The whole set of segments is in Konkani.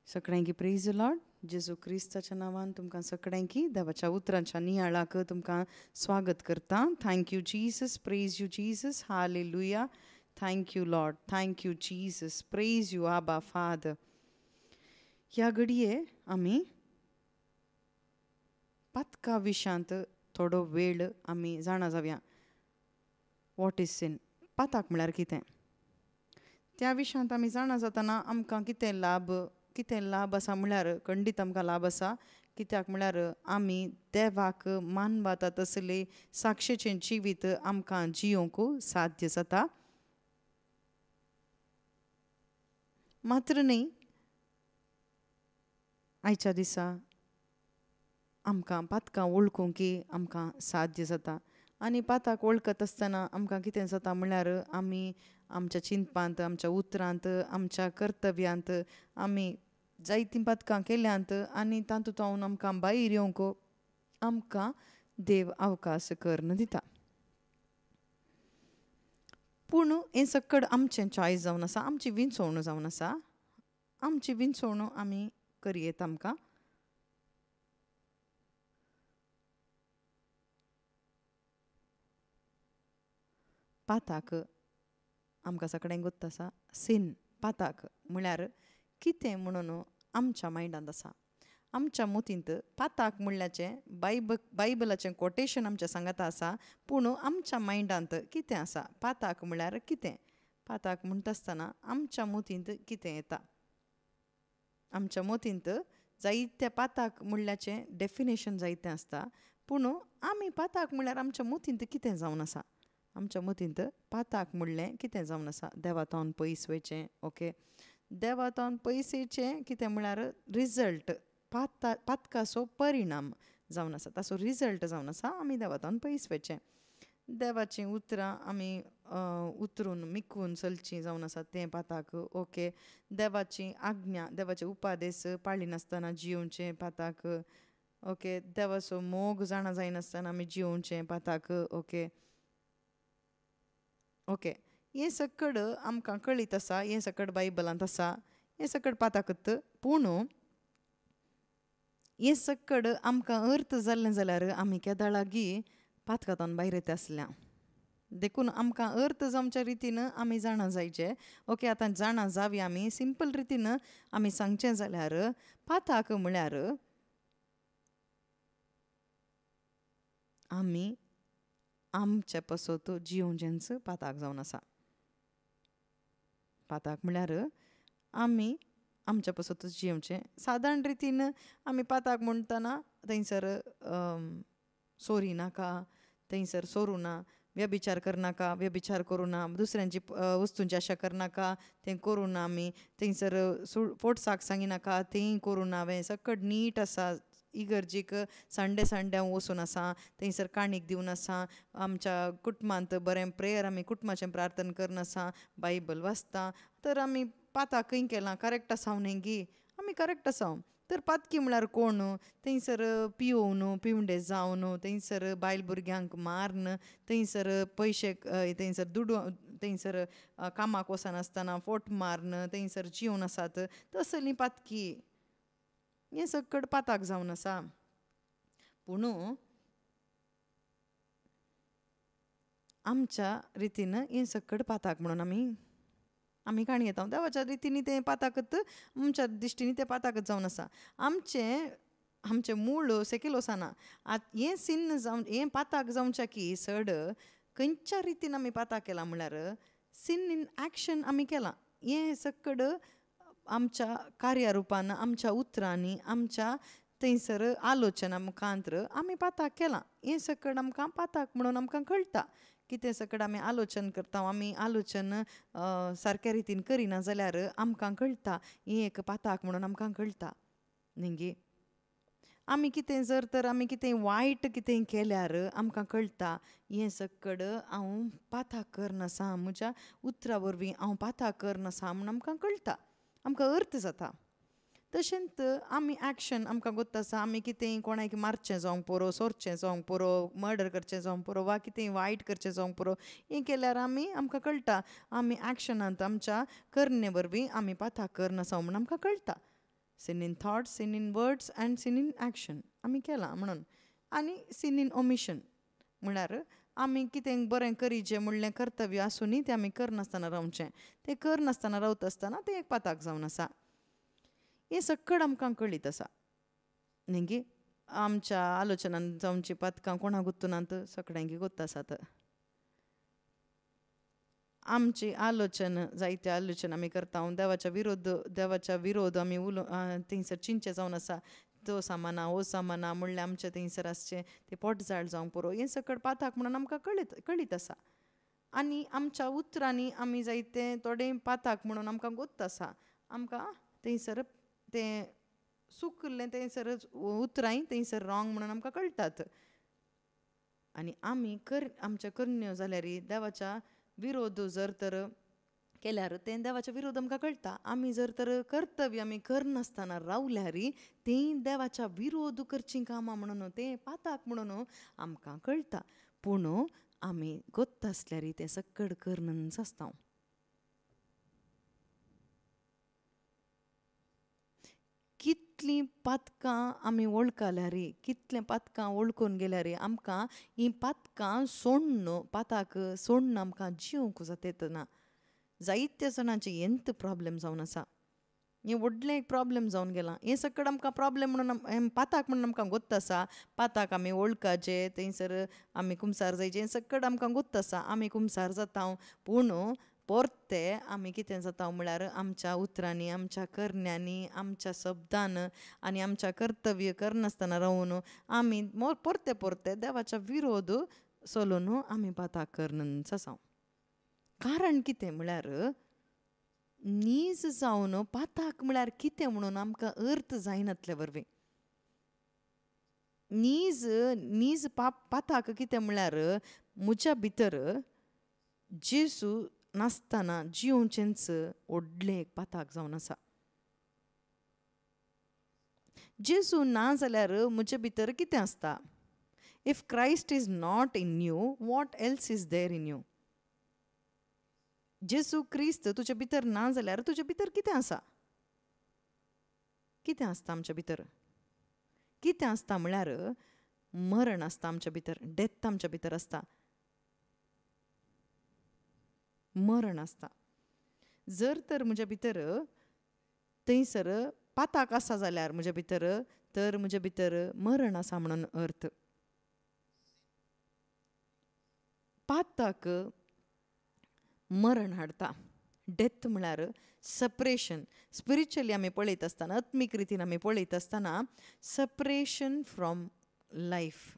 सगळ्यांकी प्रेज लॉर्ड. जेजू क्रिस्ताच्या नांवान तुमकां सगळ्यांकी देवाच्या उतरांच्या नियाळाक तुमकां स्वागत करता. Thank you Jesus, praise you Jesus, hallelujah. Thank you Lord, thank you Jesus, praise you आबा फादर. ह्या घडये आमी पातका विशांत थोडो वेळ आमी जाणा जावया. What is seen? पाताक म्हळ्यार कितें? त्या विशयांत आमी जाणा जातना आमकां कितें लाभ आसा म्हळ्यार खंडीत आमकां लाभ आसा. कित्याक म्हळ्यार आमी देवाक मानवता तसले साक्षेचें जिवीत आमकां जियोंक साध्य जाता. मात्र न्ही आयच्या दिसा आमकां पातकां वळखूंकय आमकां साध्य जाता. आनी पाताक वळखत आसतना आमकां कितें जाता म्हळ्यार आमी आमच्या चिंतपांत, आमच्या उतरांत, आमच्या कर्तव्यांत आमी जायतीं पातकां केल्यांत आनी तातूंत आमकां भायर येवंक आमकां देव अवकाश करन दिता. पूण हें सकड आमचें चॉयस जावन आसा, आमची विंचोवण जावन आसा. आमची विंचोवण आमी करयेत आमकां. पाताक आमकां सगळ्यांक गोत्त आसा सीन. पाताक म्हळ्यार कितें म्हणून आमच्या मायंडांत आसा. आमच्या मोतींत पाताक म्हणल्याचें बायबलाचें कोटेशन आमच्या सांगाता आसा. पूण आमच्या मायंडांत कितें आसा? पाताक म्हळ्यार कितें? पाताक म्हणटा आसतना आमच्या मोतींत कितें येता? आमच्या मोतींत जायत्या पाताक म्हणल्याचें डेफिनेशन जायतें आसता. पूण आमी पाताक म्हळ्यार आमच्या मोतींत कितें जावन आसा? आमच्या मतींत पाताक म्हणलें कितें जावन आसा? देवातावन पयस वयचें. ओके, देवातावन पयस येचें कितें म्हळ्यार रिजल्ट, पातकाचो परिणाम जावन आसा. ताचो रिजल्ट जावन आसा आमी देवातावन पयस वयचें. देवाचीं उतरां आमी उतरून मिकून चलचीं जावन आसा तें पाताक. ओके, देवाची आज्ञा, देवाचे उपादेश पाळिनासतना जियोवचें पाताक. ओके, देवाचो मोग जाणा जायनासतना आमी जियोवचें पाताक. ओके ओके हें सकड आमकां कळीत आसा, हें सकड बायबलांत आसा, हें सकड पाताकत. पूण हें सकड आमकां अर्थ जाल्लें जाल्यार आमी केदाळागी पातकांतावन भायर येता आसल्या. देखून आमकां अर्थ जावच्या रितीन आमी जाणा जायचें. ओके, आतां जाणा जावया आमी. सिंपल रितीन आमी सांगचें जाल्यार पाताक म्हळ्यार आमी आमचे पसत जियोवचेंच पाताक जावन आसा. पाताक म्हळ्यार आमी आमच्या पसतूच जियोवचें. सादारण रितीन आमी पाताक म्हणटना थंयसर सोरी नाका, थंयसर सोरूं ना, व्यभिचार करनाका, व्यभिचार करूं ना, दुसऱ्यांची वस्तूंची आशा करनाका, तें करूं ना आमी. थंयसर फोटसाक सांगिनाका, तेंय करूं ना हांवें. सकड नीट आसा. इगर्जेक संडे हांव वचून आसा, थंयसर काणीक दिवन आसा. आमच्या कुटुंबांत बरें प्रेयर आमी कुटुंबाचें प्रार्थना करन आसा, बायबल वाचता. तर आमी पाताक खंय केलां? करेक्ट आसा हांव न्ही? आमी करेक्ट आसा. तर पातकी म्हळ्यार कोण? थंयसर पिवून, पिवंडे जावन, थंयसर बायल भुरग्यांक मारन, थंयसर पयशे थंयसर थंयसर कामाक वचनासतना फोट मारन, थंयसर जिवन आसात. तसली पातकी हें सकड पाताक जावन आसा. पूण आमच्या रितीन हें सकड पाताक म्हणून आमी काणी येता. देवाच्या रितीनी तें पाताकत, आमच्या दिश्टीनी तें पाताकत जावन आसा. आमचें मूळ सेकेल वचना. हें सीन जावन, हें पाताक जावच्या की सड खंयच्या रितीन आमी पाताक केलां म्हळ्यार सीन इन एक्शन आमी केलां. हें सकड आमच्या कार्यारुपान, आमच्या उतरांनी, आमच्या थंयसर आलोचना मुखांत्र आमी पाताक केलां. हें सकड आमकां पाताक म्हणून आमकां कळटा. कितें सकड आमी आलोचन करता, आमी आलोचन सारक्या रितीन करिना जाल्यार आमकां कळटा. हें एक पाताक म्हणून आमकां कळटा न्ही. आमी कितें जर तर आमी कितें वायट कितें केल्यार आमकां कळटा. हें सकड हांव पाताक करनासा, म्हज्या उतरां वरवीं हांव पाताक करनासा म्हूण आमकां कळटा, आमकां अर्थ जाता. तशेंच आमी एक्शन आमकां गोत्त आसा. आमी कितेंय कोणाक मारचें जावंक पुरो, सोरचें जावंक पुरो, मर्डर करचें जावंक पुरो, वा कितेंय वायट करचें जावंक पुरो, हें केल्यार आमकां कळटा आमी एक्शनांत आमच्या करणे वरवीं आमी पाताक करनासा म्हूण आमकां कळटा. Seen in thoughts, seen in words and seen in action आमी केलां म्हणून. आनी सीन इन ओमिशन म्हळ्यार आमी कितें बरें करीचें म्हणलें कर्तव्य आसुनी तें आमी करनासतना रावचें. तें करनासतना रावता आसतना तें एक पाताक जावन आसा. हें सक्कड आमकां कळीत आसा न्ही गे. आमच्या आलोचनान जावची पातकां कोणाक गुर्तुनात, सगळ्यांक गुर्त आसात. आमची आलोचन जायते आलोचन आमी करता, देवाच्या विरोध आमी थंयसर चिंचे जावन आसा. तो सामाना हो सामाना म्हणलें आमचें थंयसर आसचें तें पोटजाळ जावंक पुरो, हें सकट पाताक म्हणून आमकां कळीत आसा. आनी आमच्या उतरांनी आमी जायते थोडे पाताक म्हणून आमकां गोत्त आसा. आमकां थंयसर तें चुकलें थंयसर उतरांय थंयसर रॉंग म्हणून आमकां कळटात. आनी आमी आमच्या करण्यो जाल्यार देवाच्या विरोध जर तर केल्यार तें देवाच्या विरोध आमकां कळटा. आमी जर तर कर्तव्य आमी करनासतना रावल्यार तें देवाच्या विरोध करचीं कामां म्हणून तें पाताक म्हणून आमकां कळटा. पूण आमी गोत्त आसल्यार तें सक्कड करनच आसता. कितलीं पातकां आमी वळखल्यार, कितलें पातकां वळखून गेल्यार आमकां हीं पातकां सोडून पाताक सोडून आमकां जिवंक जाता ना. जायत्या जाणांचे हेंत प्रॉब्लेम जावन आसा. हें व्हडलें एक प्रॉब्लेम जावन गेलां. हें सकट आमकां प्रॉब्लेम म्हणून पाताक म्हणून आमकां गोत्त आसा. पाताक आमी वळखचें, थंयसर आमी कुमसार जायचें, हें सकट आमकां गोत्त आसा. आमी कुमसार जाता. पूण परते आमी कितें जाता म्हळ्यार आमच्या उतरांनी, आमच्या करण्यांनी, आमच्या शब्दान आनी आमच्या कर्तव्य करनासतना रावून आमी परते देवाच्या विरोध चलून आमी पाताक करनच आसा. कारण कितें म्हळ्यार नीज जावन पाताक म्हळ्यार कितें म्हणून आमकां अर्थ जायनातले वरवीं. नीज पाताक कितें म्हळ्यार म्हज्या भितर जेजू नासतना जिवचेंच व्हडलें एक पाताक जावन आसा. जेजू ना जाल्यार म्हजे भितर कितें आसता? If Christ is not in you, what else is there in you? जेजू क्रिस्त तुजे भितर ना जाल्यार तुजे भितर कितें आसा? कितें आसता आमच्या भितर? कितें आसता म्हळ्यार मरण आसता आमच्या भितर, डेथ आमच्या भितर आसता, मरण आसता. जर तर म्हज्या भितर थंयसर पाताक आसा जाल्यार म्हज्या भितर, तर म्हज्या भितर मरण आसा म्हणून अर्थ. पाताक मरण हाडटा. डेथ म्हळ्यार सपरेशन. स्पिरिच्युअली आमी पळयत आसतना, आत्मीक रितीन आमी पळयत आसतना, separation from life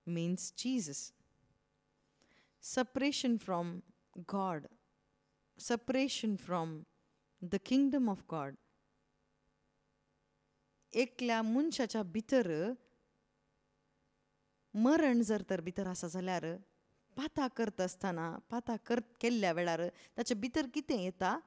means Jesus. separation from God, separation from the kingdom of God. एकल्या मनशाच्या भितर मरण जर तर भितर आसा जाल्यार पाताक करता आसतना, पाताक केल्ल्या वेळार ताचे भितर कितें येता?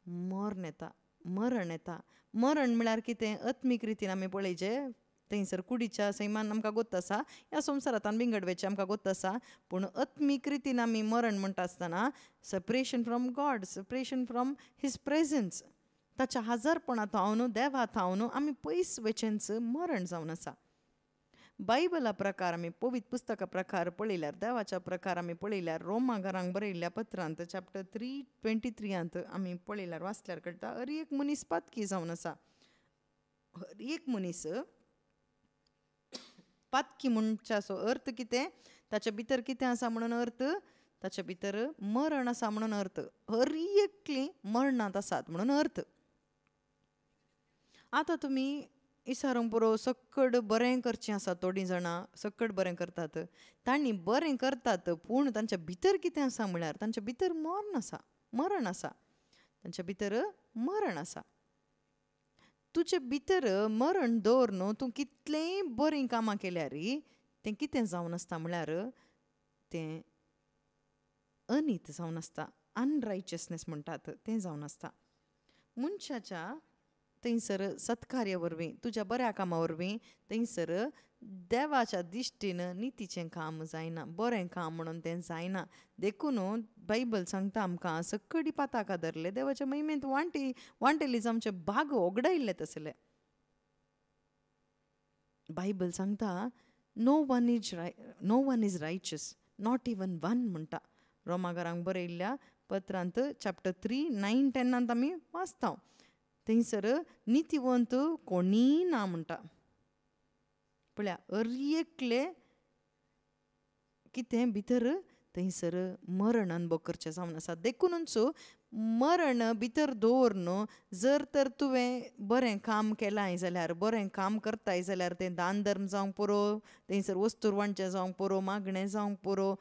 मरण येता, मरण येता. मरण म्हळ्यार कितें? आत्मीक रितीन आमी पळयचें थंयसर कुडीच्या सैमान आमकां गोत्त आसा, ह्या संवसारांतल्यान बिंगडवेचें आमकां गोत्त आसा. पूण आत्मीक रितीन आमी मरण म्हणटा आसतना separation from God, separation from his presence, ताच्या हाजरपणांत हांव देवा थावन आमी पयस वेचेंच मरण जावन आसा. बायबला प्रकार आमी पवित्र पुस्तका प्रकार पळयल्यार, देवाच्या प्रकार आमी पळयल्यार, रोमाघरांक बरयल्ल्या पत्रांत चॅप्टर 3:23 आमी पळयल्यार वाचल्यार कळटा, हर एक मनीस पातकी जावन आसा. हर एक मनीस पातकी म्हणच्याचो अर्थ कितें? ताच्या भितर कितें आसा म्हणून अर्थ? ताच्या भितर मरण आसा म्हणून अर्थ. हर एकली मरणांत आसात म्हणून अर्थ. आतां तुमी इसारूंक पुरो सक्कड बरें करचें आसा. थोडीं जाणां सक्कड बरें करतात, तांणी बरें करतात, पूण तांच्या भितर कितें आसा म्हळ्यार तांच्या भितर मरण आसा, मरण आसा, तांच्या भितर मरण आसा. तुजे भितर मरण दवरून तूं कितलेंय बरीं कामां केल्यार तें कितें जावन आसता म्हळ्यार तें अनीत जावन आसता. अनरायचियसनेस म्हणटात तें जावन आसता. मनशाच्या थंयसर सत्कार्या वरवीं, तुज्या बऱ्या कामा वरवीं थंयसर देवाच्या दिश्टीन नितीचें काम जायना, बरें काम म्हणून तें जायना. देखून बायबल सांगता आमकां सकडी पाताक धरले देवाच्या महिमेंत वांटेलीच आमचे भाग ओगडायल्ले तसले. बायबल सांगता नो वन इज रायचस, नॉट इवन वन म्हणटा. रोमाकारांक बरयल्ल्या पत्रांत चॅप्टर 3, 9, 10 आमी वाचता. थंयसर नितीवंत कोणीय ना म्हणटा. पळया एकले कितें भितर थंयसर मरण अनुभव करचें जावन आसा. देखूनच मरण भितर दवरून जर तर तुवें बरें काम केलां जाल्यार, बरें काम करताय जाल्यार तें दान धर्म जावंक पुरो, थंयसर वस्तुरवांचें जावंक पुरो, मागणें जावंक पुरो,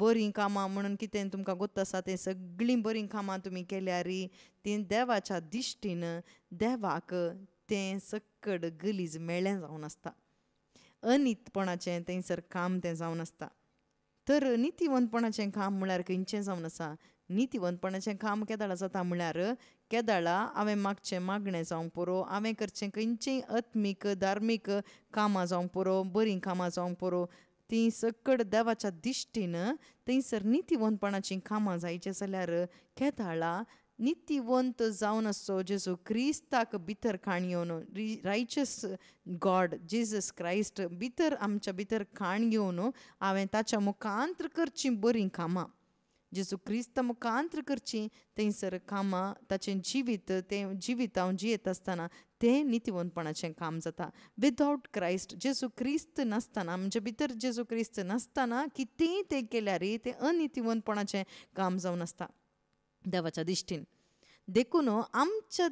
बरीं कामां म्हणून कितें तुमकां गोत आसा तें सगळीं बरीं कामां तुमी केल्यार तीं देवाच्या दिश्टीन देवाक तें सकड गलीज मेळ्ळें जावन आसता. अनितपणाचें थंयसर काम तें जावन आसता. तर नितीवंतपणाचें काम म्हळ्यार खंयचें जावन आसा. नितीवंतपणाचें काम केदाळा जाता म्हळ्यार केदाळा हांवें मागचें मागणें जावंक पुरो, हांवें करचें खंयचींय आत्मीक धार्मीक कामां जावंक पुरो, बरीं कामां जावंक पुरो, तीं सकड देवाच्या दिश्टीन थंयसर नितीवंतपणाचीं कामां जायचीं जाल्यार केदाळा नितीवंत जावन आसचो जेजू क्रिस्ताक भितर काण घेवन, रायचस गॉड जेजस क्रायस्ट भितर आमच्या भितर काण घेवन हांवें ताच्या मुखांत्र करचीं बरीं कामां, जेजू क्रिस्ता मुखांत्र करचीं थंयसर कामां, ताचें जिवीत तें जिवीत हांव जियेत आसतना तें नितीवंतपणाचें काम जाता. विदावट क्रायस्ट जेजू क्रिस्त नासतना, म्हणजे भितर जेजू क्रिस्त नासतना कितेंय तें केल्यार तें अनितीवंतपणाचें काम जावन आसता देवाच्या दिश्टीन. देखून आमचे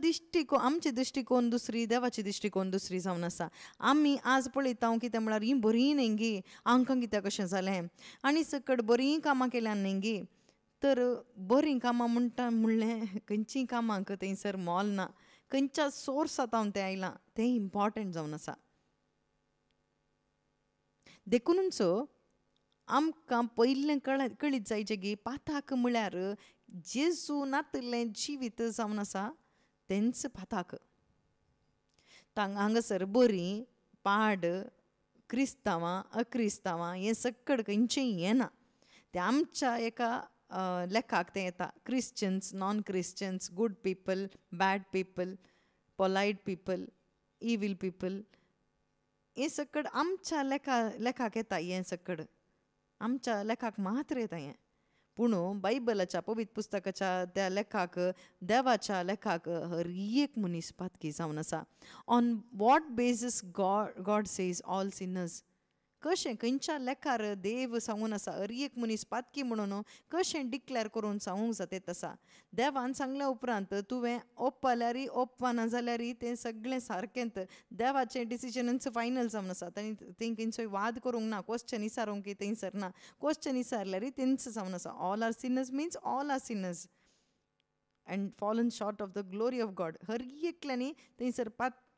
दृश्टीकोन दुसरी, देवाची दृश्टीकोन दुसरी जावन आसा. आमी आज पळयता कितें म्हळ्यार ही बरीं न्ही गे, हांकां कित्याक कशें जालें, आनी सकड बरीं कामां केल्यार न्ही गे. तर बरीं कामां म्हणटा म्हणलें खंयचीं कामांक थंयसर मोल ना, खंयच्या सोर्सांतावन तें आयलां तें इम्पॉर्टंट जावन आसा. देखूनच आमकां पयलें कळीत जायचें की पाताक म्हळ्यार जेजू नातलें जिवीत जावन आसा तेंच पाताक. हांगासर बरीं पाड क्रिस्तांवां अक्रिस्तांवां हें सकड खंयचेंय हें ना. तें आमच्या एका लेखाक तें येता. Christians, non Christians, good people, bad people, polite people, इवील पीपल, हें सकड आमच्या लेखाक येता. हें सकड आमच्या लेखाक मात्र येता हें. पूण बायबलाच्या पवित्र पुस्तकाच्या त्या लेखाक, देवाच्या लेखाक हर एक मनीस पातकी जावन आसा. On what basis God says all Sinners. कशें खंयच्या लेखार देव सांगून आसा हर एक मनीस पातकी म्हणून कशें डिक्लेअर करून सांगूंक जाता तसा. देवान सांगल्या उपरांत तुवें ओपल्यार ओपवा ना जाल्यार तें सगळें सारकेंत. देवाचें डिसिजनच फायनल जावन आसा. तें खंयचोय वाद करूंक ना, क्वेश्चन विचारूंक थंयसर ना. क्वेश्चन विचारल्यार तेंच जावन आसा. All are sinners means all are sinners and fallen short of the glory of God. हर एकल्यांनी थंयसर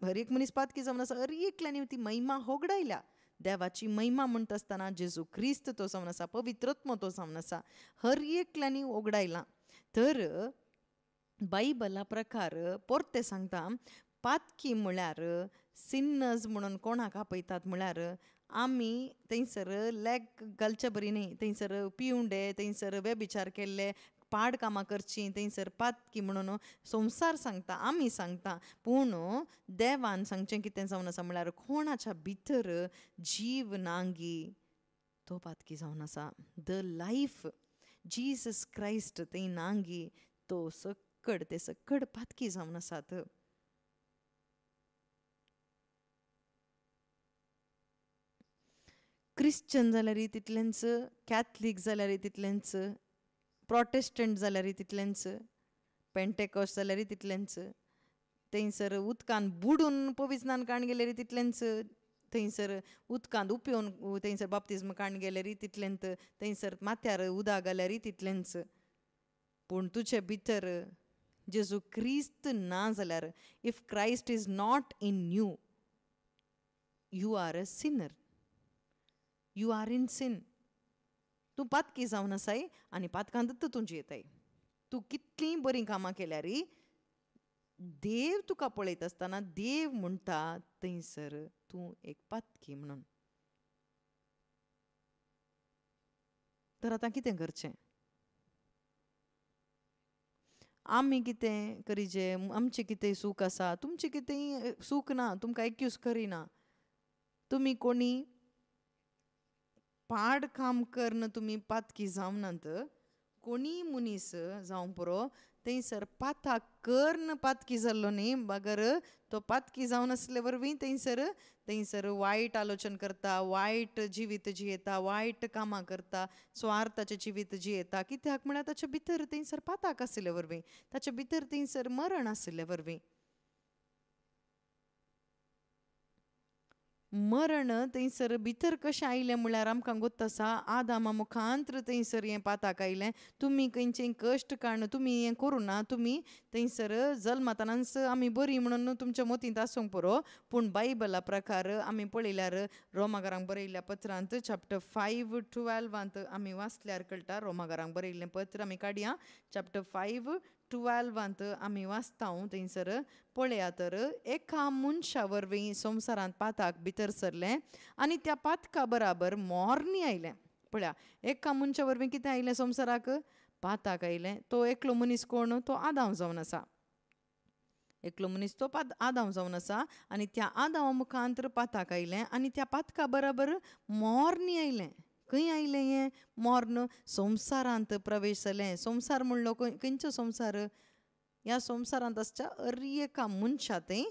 हर एक मनीस पातकी जावन आसा. हर एकल्यांनी ती महिमा होगडायल्या. देवाची महिमा म्हणटा आसतना जेजू क्रिस्त तो जावन आसा, पवित्रत्म तो जावन आसा, हर एकल्यांनी ओगडायलां. तर बायबला प्रकार परतें सांगता पातकी म्हळ्यार सिन्नर्स म्हणून कोणाक आपयतात म्हळ्यार आमी थंयसर लेग घालचे बरी न्ही, थंयसर पिवंडे, थंयसर वेबिचार केल्ले, पाड कामां करचीं, थंयसर पातकी म्हणून संवसार सांगता, आमी सांगता. पूण देवान सांगचें कितें जावन आसा म्हळ्यार कोणाच्या भितर जीव नांगी तो पातकी जावन आसा. द लायफ जिजस क्रायस्ट थंय नांगी तो ते सकड पातकी जावन आसात. क्रिश्चन जाल्यार तितलेंच, कॅथलीक जाल्यार तितलेंच, प्रोटेस्टंट जाल्यार तितलेंच, पेंटेकॉस्ट जाल्यार तितलेंच, थंयसर उदकान बुडून पवित्रनान काण गेल्यार तितलेंच, थंयसर उदकांत उपेवन थंयसर बाप्तिस्म काण गेल्यार तितलेंच, थंयसर माथ्यार उदक घाल्यार तितलेंच. पूण तुजे भितर जेजू क्रिस्त ना जाल्यार, if Christ is not in you, you are a sinner. You are in sin. तूं पातकी जावन आसाय आनी पातकांतच तूं जियेताय. तूं कितलीं बरीं कामां केल्यार देव तुका पळयत आसतना देव म्हणटा थंयसर तूं एक पातकी म्हणून. तर आतां कितें करचें? आमी कितें करीचे, आमचें कितें सूख आसा, तुमचें कितेंय सूख ना, तुमकां एक्यूज करिना. तुमी कोणी पाड काम करन तुमी पातकी जावनात. कोणी मनीस जावं पुरो थंयसर पाताक करन पातकी जाल्लो न्ही, बागर तो पातकी जावन आसले वरवीं थंयसर वायट आलोचन करता, वायट जिवीत जियेता, वायट कामां करता, स्वार्थाचें जिवीत जियेता. कित्याक म्हळ्यार ताचे भितर थंयसर पाताक आशिल्ले वरवीं, ताचे भितर थंयसर मरण आशिल्ले वरवीं. मरण थंयसर भितर कशें आयलें म्हळ्यार आमकां गोत्त आसा, आदामा मुखांत्र थंयसर हें पाताक आयलें. तुमी खंयचें कश्ट काडून तुमी हें करूं ना, तुमी थंयसर जल्मातनाच आमी बरीं म्हणून तुमच्या मतींत आसूंक पुरो. पूण बायबला प्रकार आमी पळयल्यार रोमाकारांक बरयल्ल्या पत्रांत चॅप्टर 5:12 आमी वाचल्यार कळटा. रोमाकारांक बरयल्लें पत्र आमी काडया. चॅप्टर 5:12 आमी वाचता थंयसर पळया तर, एका मनशा वरवीं संवसारांत पाताक भितर सरलें आनी त्या पातका बराबर मोरनी आयलें. पळया, एका मनशा वरवीं कितें आयलें संवसाराक? पाताक आयलें. तो एकलो मनीस कोण? तो आदाम जावन आसा. एकलो मनीस तो आदाम जावन आसा आनी त्या आदामा मुखांतर पाताक आयलें आनी त्या पातका बराबर मोरनी आयलें. खंय आयलें हें मोर्न? संवसारांत प्रवेश जालें. संवसार म्हणलो खंयचो संवसार? ह्या संवसारांत आसच्या हर एका मनशांतय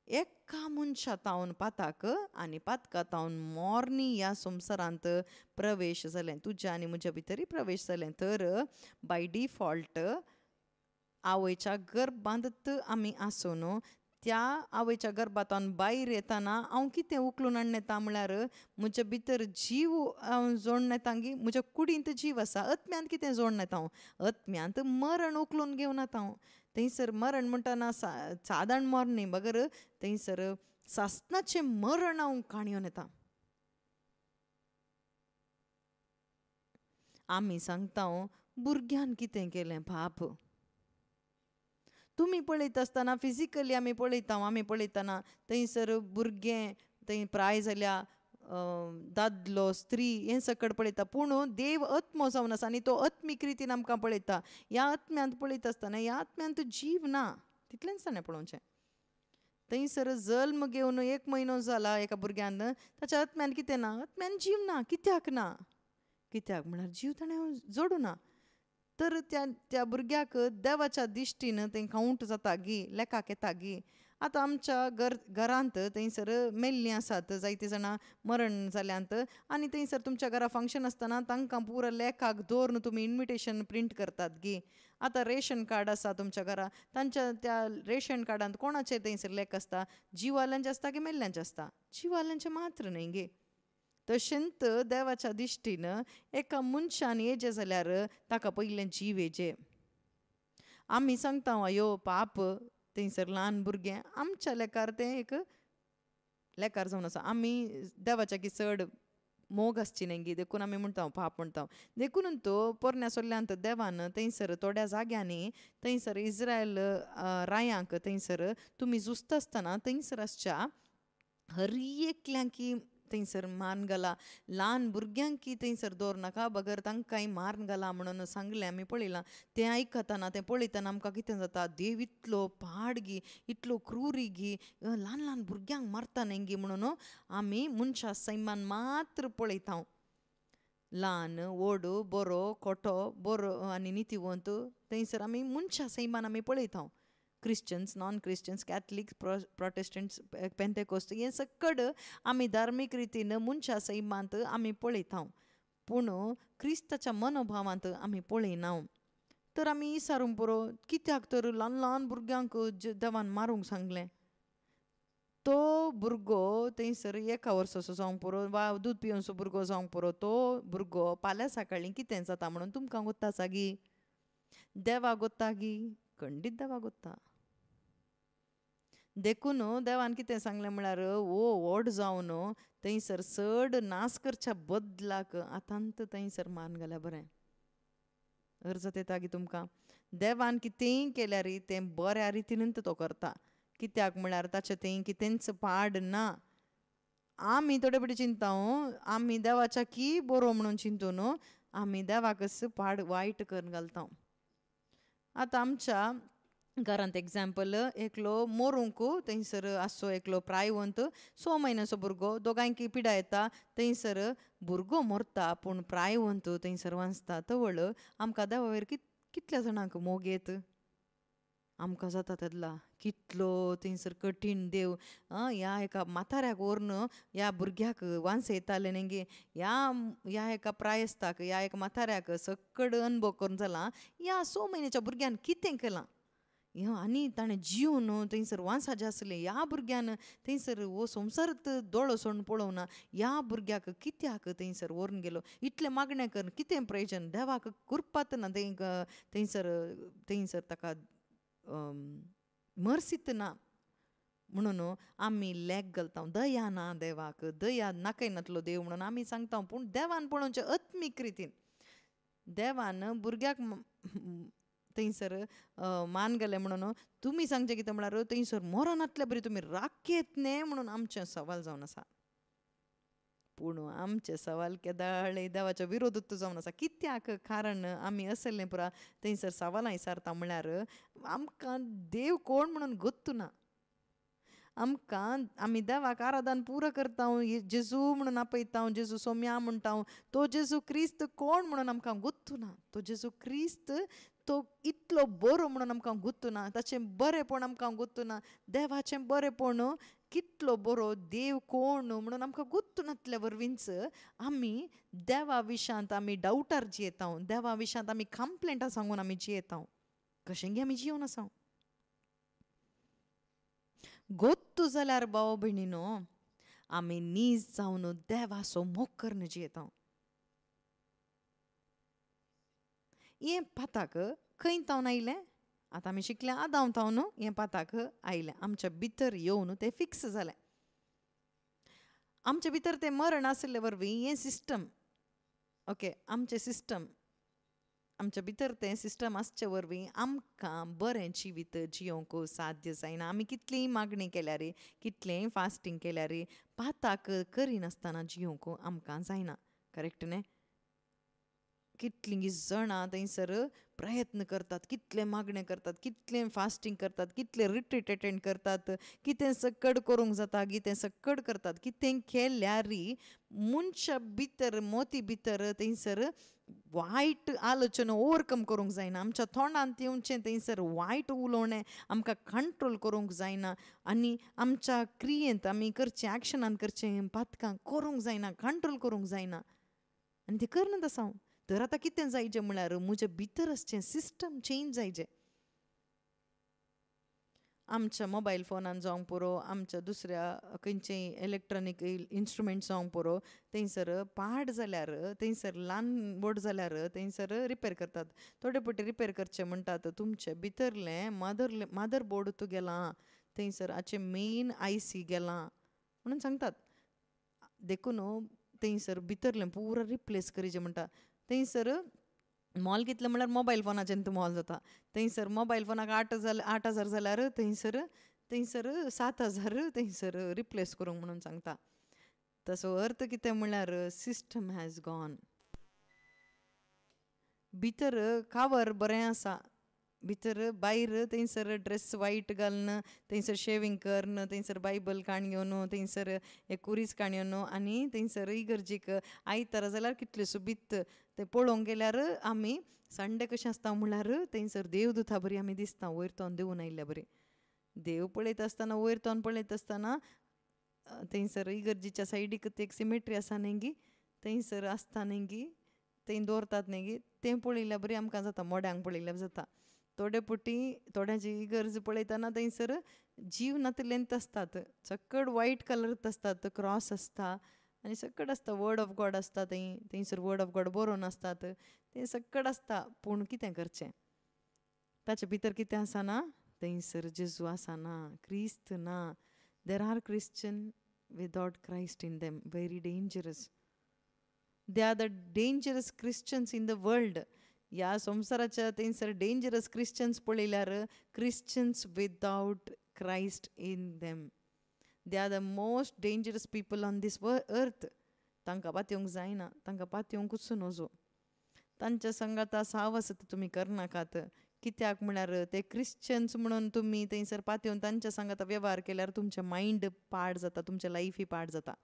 एका मनशां तावन पाताक आनी पातका तावन मोरनी ह्या संवसारांत प्रवेश जालें. तुज्या आनी म्हज्या भितरय प्रवेश जालें. तर बाय डिफॉल्ट आवयच्या गर्भांत आमी आसून त्या आवयच्या गर्भांतल्यान भायर येताना हांव कितें उखलून हाडून येता म्हळ्यार म्हज्या भितर जीव हांव जोडून येता गी. म्हज्या कुडींत जीव आसा. आत्म्यांत कितें जोडून येता हांव? आत्म्यांत मरण उखलून घेवन येता हांव. थंयसर मरण म्हणटना सादारण मरण न्ही, बगर थंयसर सासणाचें मरण हांव काणयोन येता. आमी सांगता भुरग्यान कितें केलें पाप. तुमी पळयता आसतना फिजिकली आमी पळयतना थंयसर भुरगें थंय प्राय जाल्या, दादलो स्त्री हें सकट पळयता. पूण देव आत्मो जावन आसा आनी तो आत्मीक रितीन आमकां पळयता. ह्या आत्म्यांत पळयता आसतना ह्या आत्म्यांत जीव ना, तितलेंच ताणें पळोवचें. थंयसर जल्म घेवन 1 म्हयनो जाला एका भुरग्यान, ताच्या आत्म्यान कितें ना? आत्म्यान जीव ना. कित्याक ना? कित्याक म्हळ्यार जीव ताणें जोडूं ना. तर त्या भुरग्याक देवाच्या दिश्टीन तें कावंट जाता गी, लेखाक येता गी. आतां आमच्या घरांत थंयसर मेल्लीं आसात, जायतीं जाणां मरण जाल्यांत आनी थंयसर तुमच्या घरा फंक्शन आसतना तांकां पुरो लेखाक दवरून तुमी इन्विटेशन प्रिंट करतात गी. आतां रेशन कार्ड आसा तुमच्या घरा, तांच्या त्या रेशन कार्डांत कोणाचें थंयसर लेख आसता? जिवाल्यांचें आसता की मेल्ल्यांचें आसता? जिवाल्यांचें मात्र न्ही गे. तशेंच देवाच्या दिश्टीन एका मनशान येजें जाल्यार ताका पयलें जीव येजे. आमी सांगता अयो पाप, थंयसर ल्हान भुरगें आमच्या लेकार तें एक लेकार जावन आसा. आमी देवाच्या की चड मोग आसची न्ही गी, देखून आमी म्हणटा पाप म्हणटा. देखून तो पोरण्या सोल्ल्यांत देवान थंयसर थोड्या जाग्यांनी थंयसर इज्रायल रायांक थंयसर तुमी जुजता आसतना थंयसर आसच्या हर एकल्यांकी थंयसर मारून घाला. ल्हान भुरग्यांक थंयसर दवरनाका, बगर तांकांय मारून घाला म्हणून सांगलें आमी पळयलां. तें आयकतना तें पळयतना आमकां कितें जाता? देव इतलो पाड गी, इतलो क्रूरी गी, ल्हान ल्हान भुरग्यांक मारता न्ही गी म्हणून आमी मनशा सैमान मात्र पळयता. ल्हान व्हड बरो खोटो बरो आनी नितिवंत थंयसर आमी मनशा सैमान आमी पळयता. क्रिश्चन्स, नॉन क्रिश्चन्स, कॅथलीक, प्रोटेस्टंट्स, पेंतेकोस्त हें सकट आमी धार्मीक रितीन मनशा सैमांत आमी पळयता. पूण क्रिस्ताच्या मनोभावांत आमी पळयना. तर आमी विचारूंक पुरो, कित्याक तर ल्हान ल्हान भुरग्यांक देवान मारूंक सांगलें? तो भुरगो थंयसर 1 वर्साचो जावंक पुरो वा दूद पिवनचो भुरगो जावंक पुरो, तो भुरगो फाल्यां सकाळीं कितें जाता म्हणून तुमकां गोत्ता आसा गी? देवाक गोत्ता गी? खंडीत देवाक गोत्ता. देखून देवान कितें सांगलें म्हळ्यार व्हड जावन थंयसर चड नास करच्या बदलाक आतांत थंयसर मारून घाल्या बरें. अर्ज येता गी तुमकां? देवान कितेंय केल्यार तें बऱ्या रितीनच तो करता. कित्याक म्हळ्यार ताचें तें कितेंच पाड ना. आमी थोडे फावटी चिंता आमी देवाच्या की बरो म्हणून चिंतून आमी देवाकच पाड वायट करून घालता. आतां आमच्या घरांत एग्जाम्पल एकलो मोरूंक थंयसर आसो एकलो प्रायवंत 6 म्हयन्याचो भुरगो दोगांयकी पिडा येता थंयसर भुरगो मरता पूण प्रायवंत थंयसर वाचता तवळ आमकां देवा वयर कितल्या जाणांक मोग येत आमकां जाता तेदला कितलो थंयसर कठीण देव ह्या एका म्हाताऱ्याक व्हरून ह्या भुरग्याक वांसयताले न्ही ह्या एका प्रायस्ताक ह्या एका म्हाताऱ्याक सक्कड अनुभव करून जाला ह्या 6 म्हयन्याच्या भुरग्यान कितें केलां आनी ताणें जिवन थंयसर वांसाचें आसलें ह्या भुरग्यान थंयसर हो संवसारत दोळो सोडून पळोवना ह्या भुरग्याक कित्याक थंयसर व्हरून गेलो इतलें मागणें करून कितें प्रयोजन देवाक कुरपात ना थंयसर ताका मर्सीत ना म्हणून आमी लेक घालता दया ना देवाक दया नाकाय नातलो देव म्हणून आमी सांगता पूण देवान पळोवचें आत्मीक रितीन देवान भुरग्याक थंयसर मान गेलें म्हणून तुमी सांगचें कितें म्हळ्यार थंयसर मरनातल्या बरी तुमी राखेत न्ही म्हणून आमचें सवाल जावन आसा पूण आमचे सवाल केदाळे देवाच्या विरोधूच जावन आसा कित्याक कारण आमी असलें पुरा थंयसर सवालां विचारता म्हळ्यार आमकां देव कोण म्हणून गोत्तू ना आमकां आमी देवाक आराधन पुरो करता जेजू म्हणून आपयता जेजू सोम्या म्हणटा तो जेजू क्रिस्त कोण म्हणून आमकां गोत्तू ना तो जेजू क्रिस्त तो इतलो बरो म्हणून आमकां गोत्तू ना ताचें बरेंपण आमकां गोत्तू ना देवाचें बरेंपण कितलो बरो देव कोण म्हणून आमकां गोत्तू नातल्या वरवींच आमी देवा विशांत आमी डावटार जियेता देवा विशांत आमी कंप्लेंटां सांगून आमी जियेता कशें गे आमी जिवन आसा गोत्तू जाल्यार भाव भयणीनो आमी नीज जावन देवाचो मोग करून जियेता हें पाताक खंय तावन आयलें आतां आमी शिकले आदां तावन हें पाताक आयलें आमच्या भितर येवन तें फिक्स जालें आमच्या भितर तें मरण आसले वरवीं हें सिस्टम ओके आमचें सिस्टम आमच्या भितर तें सिस्टम आसचे वरवीं आमकां बरें जिवीत जियोंक साध्य जायना आमी कितलीय मागणी केल्यार कितलेंय फास्टींग केल्यार पाताक करिनासतना जियोंक आमकां जायना करेक्ट न्ही कितलीं जाणां थंयसर प्रयत्न करतात कितले मागणें करतात कितलें फास्टींग करतात कितले रिट्रीट अटेंड करतात कितें सक्कड करूंक जाता कितें सक्कड करतात कितें केल्यार मनशा भितर मोती भितर थंयसर वायट आलोचना ओवरकम करूंक जायना आमच्या तोंडांत येवचें थंयसर वायट उलोवणें आमकां कंट्रोल करूंक जायना आनी आमच्या क्रियेंत आमी करचें एक्शनान करचें पातकां करूंक जायना कंट्रोल करूंक जायना आनी तें करनात आसा तर आतां कितें जायचें म्हळ्यार म्हजे भितर आसचें सिस्टम चेंज जायचें आमच्या मोबायल फोनान जावंक पुरो आमच्या दुसऱ्या खंयचेय इलेक्ट्रॉनीक इन्स्ट्रुमेंट जावंक पुरो थंयसर पाड जाल्यार थंयसर ल्हान बोड जाल्यार थंयसर रिपेर करतात थोडे फावटी रिपेर करचें म्हणटात तुमचे भितरलें मादर बोर्ड तुगेलां थंयसर हाचें मेन IC गेलां म्हणून सांगतात देखून थंयसर भितरलें पुरो रिप्लेस करीचें म्हणटा थंयसर मॉल कितलें म्हळ्यार मोबायल फोनाचें तूं मॉल जाता थंयसर मोबायल फोनाक 8,000 जाल्यार थंयसर 7,000 थंयसर रिप्लेस करूंक म्हणून सांगता ताचो अर्थ कितें म्हळ्यार सिस्टम हॅज गॉन भितर कावर बरें आसा भितर भायर थंयसर ड्रेस वायट घालन थंयसर शेविंग करन थंयसर बायबल काणयोन थंयसर कुरीस काणयोन आनी थंयसर इगर्जेक आयतारा जाल्यार कितल्यो सुबीत तें पळोवंक गेल्यार आमी संडे कशें आसता म्हळ्यार थंयसर देवदूता बरी आमी दिसता वयर तोन देवून आयिल्ल्या बरी देव पळयत आसतना वयर तोन पळयत आसतना थंयसर इगर्जेच्या सायडीक एक सिमेट्री आसा न्ही थंयसर आसता न्ही थंय दवरतात न्ही तें पळयल्यार बरी आमकां जाता मोड्यांक पळयल्यार जाता थोडे पुटी थोड्यांची इगर्ज पळयतना थंयसर जीव नातलेंत आसतात सकड वायट कलर आसतात क्रॉस आसता आनी सकड आसता वर्ड ऑफ गॉड आसता थंयसर वर्ड ऑफ गॉड बरोवन आसतात तें सकड आसता पूण कितें करचें ताचे भितर कितें आसना थंयसर जेजू आसना क्रिस्त ना there are Christian without Christ in them very dangerous they are the dangerous Christians in the world ह्या संवसाराच्या थंयसर डेंजरस क्रिश्चन्स पळयल्यार Christians without Christ in them they are the most dangerous people on this earth तांकां पातयेवंक जायना तांकां पातयेवंकूच नजो तांच्या संगाता साहवास तुमी करनाकात कित्याक म्हळ्यार ते क्रिश्चन्स म्हणून तुमी थंयसर पातयेवन तांच्या सांगात वेव्हार केल्यार तुमचें मायंड पाड जाता, तुमचें लायफय पाड जाता.